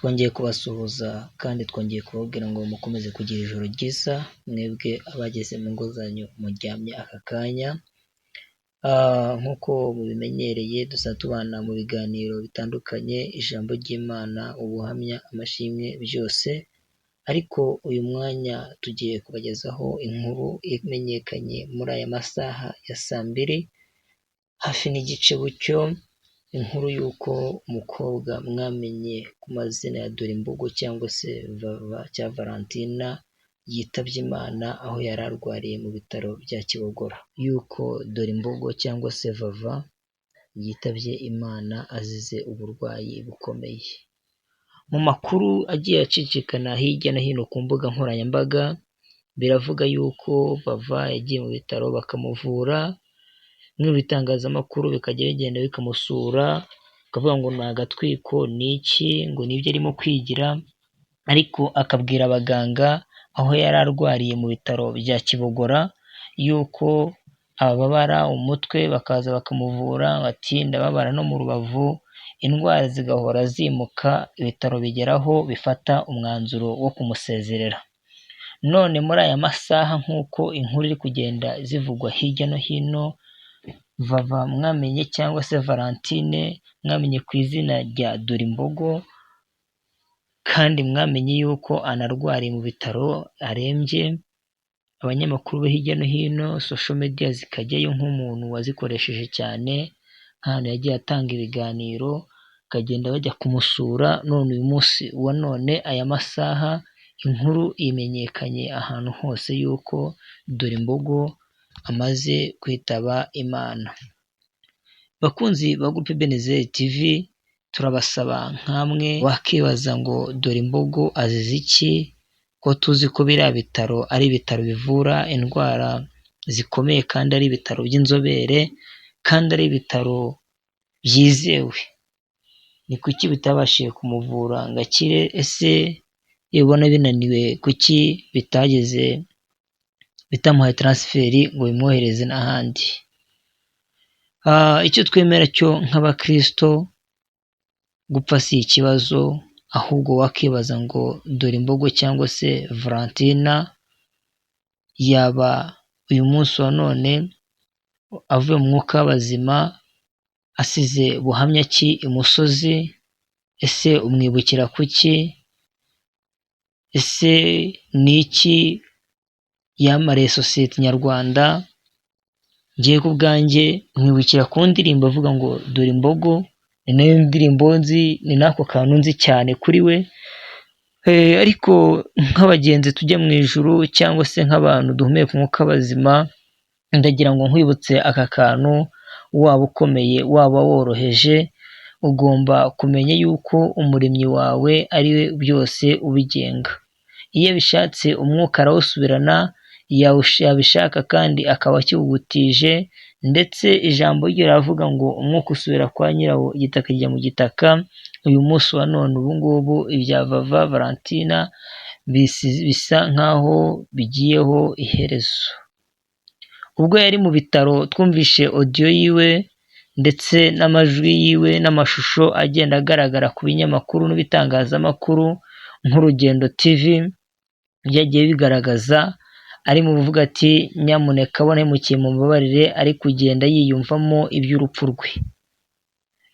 Twongeye kubasuhuza kandi twongeye kubabwira ngo mukomeze kugira ijoro ryiza, mwebwe abageze mu ngo zanyu muryamye aka kanya. Nk'uko mubimenyereye dusa tubana mu biganiro bitandukanye, ijambo ry'Imana, ubuhamya, amashimwe byose, ariko uyu mwanya tugiye kubagezaho inkuru imenyekanye muri aya masaha ya 2:00 hafi n'igice bucyo, inkuru y'uko umukobwa mwamenye ku mazina ya Dorimbogo cyangwa se Vava cyangwa Valentina yitabye Imana aho yari arwariye mu bitaro bya Kibogora, y'uko Dorimbogo cyangwa se Vava yitabye Imana azize uburwayi bukomeye. Mu makuru agiye acicikana hirya no hino ku mbuga nkoranyambaga, biravuga y'uko Vava yagiye mu bitaro bakamuvura, n'ibitangazamakuru bikajya bigenda bikamusura, bakavuga ngo ni agatwiko, ni iki, ngo nibyo arimo kwigira, ariko akabwira abaganga aho yari arwariye mu bitaro bya Kibogora y'uko ababara umutwe bakaza bakamuvura, bati ndababara no mu rubavu, indwara zigahora zimuka, ibitaro bigeraho bifata umwanzuro wo kumusezerera. None muri aya masaha nk'uko inkuru iri kugenda zivugwa hirya no hino, Vava mwamenye cyangwa se Valentine mwamenye ku izina rya Dorimbogo, kandi mwamenye yuko anarwariye mu bitaro arembye, abanyamakuru bo hirya no hino, social media zikajyayo nk'umuntu wazikoresheje cyane, nk'ahantu yagiye atanga ibiganiro, bakagenda bajya kumusura. None uyu munsi wa none aya masaha inkuru imenyekanye ahantu hose yuko Dorimbogo amaze kwitaba Imana. Bakunzi ba Groupe Ebenezer TV, turabasaba nkamwe wakibaza ngo Dorimbogo azize iki, ko tuzi ko biriya bitaro ari ibitaro bivura indwara zikomeye kandi ari ibitaro by'inzobere kandi ari ibitaro byizewe, ni kuki bitabashije kumuvura ngo akire? Ese ibona binaniwe kuki bitamuhaye transfert ngo bimwohereze n'ahandi? Icyo twemera cyo nk'abakristo, gupfa si ikibazo, ahubwo wakibaza ngo Dorimbogo cyangwa se Valentina yaba uyu munsi wa none avuye mu mwuka w'abazima asize buhamya ki imusozi? Ese umwibukira kuki? Ese ni iki yamariye sosiyete nyarwanda? Ngiye ku bwanjye mwibukira ku ndirimbo avuga ngo Dorimbogo, ni nayo ndirimbo nzi, ni nako kantu nzi cyane kuri we. Ariko nk'abagenzi tujya mu ijuru cyangwa se nk'abantu duhumeka umwuka w'abazima, ndagira ngo nkwibutse aka kantu, waba ukomeye waba woroheje, ugomba kumenya yuko umuremyi wawe ari we byose ubigenga. Iyo abishatse umwuka arawusubirana, yabishaka kandi akaba akiwugutije, ndetse ijambo rye riravuga ngo umwuka usubira kwa nyirawo, igitaka kijya mu gitaka. Uyu munsi wa none ubu ngubu ibya Vava Valentina bisa nkaho bigiyeho iherezo. Ubwo yari mu bitaro twumvishe audio yiwe ndetse n'amajwi yiwe n'amashusho agenda agaragara ku binyamakuru n'ibitangazamakuru nk'Urugendo TV, byagiye bigaragaza ari mu buvuga ati nyamuneka abona hemukiye mu mbabarire, ari kugenda yiyumvamo iby'urupfu rwe.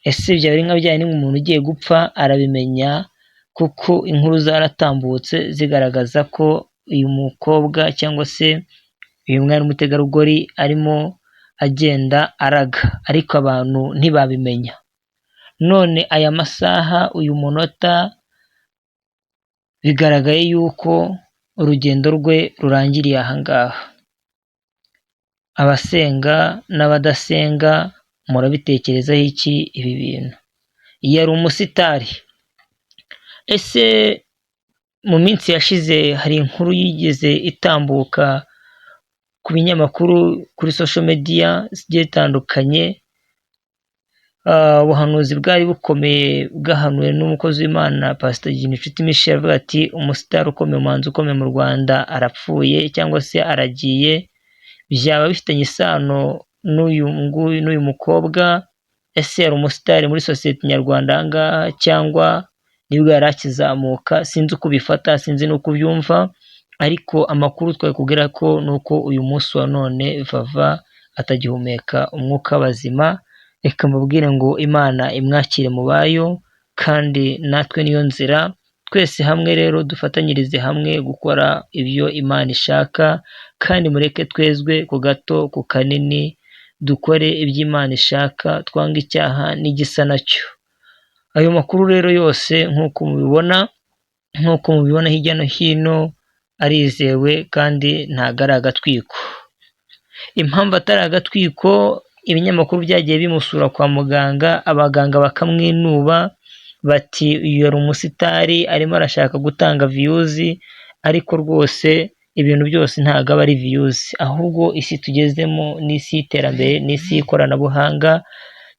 Ese ibyo ari nka byari umuntu ugiye gupfa arabimenya, kuko inkuru zaratambutse zigaragaza ko uyu mukobwa cyangwa se uyu mwana w'umutegarugori arimo agenda araga, ariko abantu ntibabimenya. None aya masaha uyu munota bigaragaye yuko urugendo rwe rurangiriye ahangaha. Abasenga n'abadasenga murabitekerezaho iki ibi bintu? Yari umusitari. Ese mu minsi yashize hari inkuru yigeze itambuka ku binyamakuru, kuri social media zigiye zitandukanye, ubuhanuzi bwari bukomeye bwahanuwe n'umukozi w'Imana Pastor Ngirinshuti Michel, avuga ati umusitari ukomeye, umuhanzi ukomeye mu Rwanda arapfuye cyangwa se aragiye. Byaba bifitanye isano n'uyu mukobwa? Ese yari umusitari muri sosiyete nyarwanda ahangaha, cyangwa nibwo yari akizamuka. Sinzi uko ubifata, sinzi n'uko ubyumva, ariko amakuru twakubwira ko nuko uyu munsi wa none Vava atagihumeka umwuka w'abazima. Reka mbabwire ngo Imana imwakire mu bayo, kandi natwe niyo nzira. Twese hamwe rero dufatanyirize hamwe gukora ibyo Imana ishaka, kandi mureke twezwe ku gato ku kanini, dukore ibyo Imana ishaka, twanga icyaha n'igisa nacyo. Ayo makuru rero yose nk'uko mubibona hirya no hino arizewe kandi ntago ari agatwiko. Impamvu atari agatwiko, ibinyamakuru byagiye bimusura kwa muganga, abaganga bakamwinuba bati uyu yari umusitari arimo arashaka gutanga viyuzi, ariko rwose ibintu byose ntago aba ari viyuzi, ahubwo isi tugezemo n'isi y'iterambere n'isi y'ikoranabuhanga,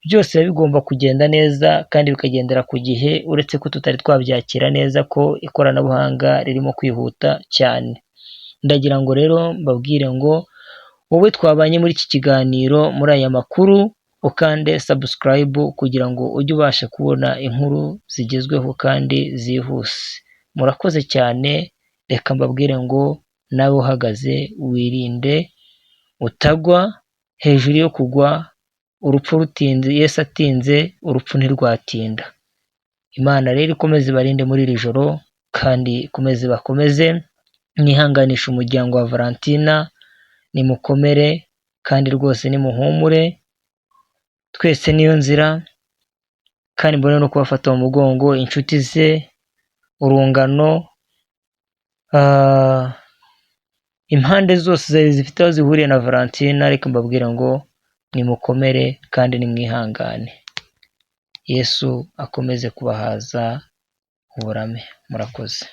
byose biba bigomba kugenda neza kandi bikagendera ku gihe, uretse ko tutari twabyakira neza ko ikoranabuhanga ririmo kwihuta cyane. Ndagira ngo rero mbabwire ngo wowe twabanye muri iki kiganiro, muri aya makuru, ukande subscribe kugira ngo ujye ubasha kubona inkuru zigezweho kandi zihuse. Murakoze cyane. Reka mbabwire ngo nawe uhagaze wirinde utagwa hejuru yo kugwa. Urupfu rutinze, Yesu atinze urupfu ntirwatinda. Imana rero ikomeze ibarinde muri iri joro, kandi ikomeze bakomeze. Nihanganisha umuryango wa Valentina, nimukomere kandi rwose nimuhumure, twese niyo nzira. Kandi mbone no kubafata mu mugongo inshuti ze, urungano, impande zose zari zifite aho zihuriye na Valentina. Reka mbabwira ngo nimukomere kandi nimwihangane. Yesu akomeze kubahaza uburame. Murakoze.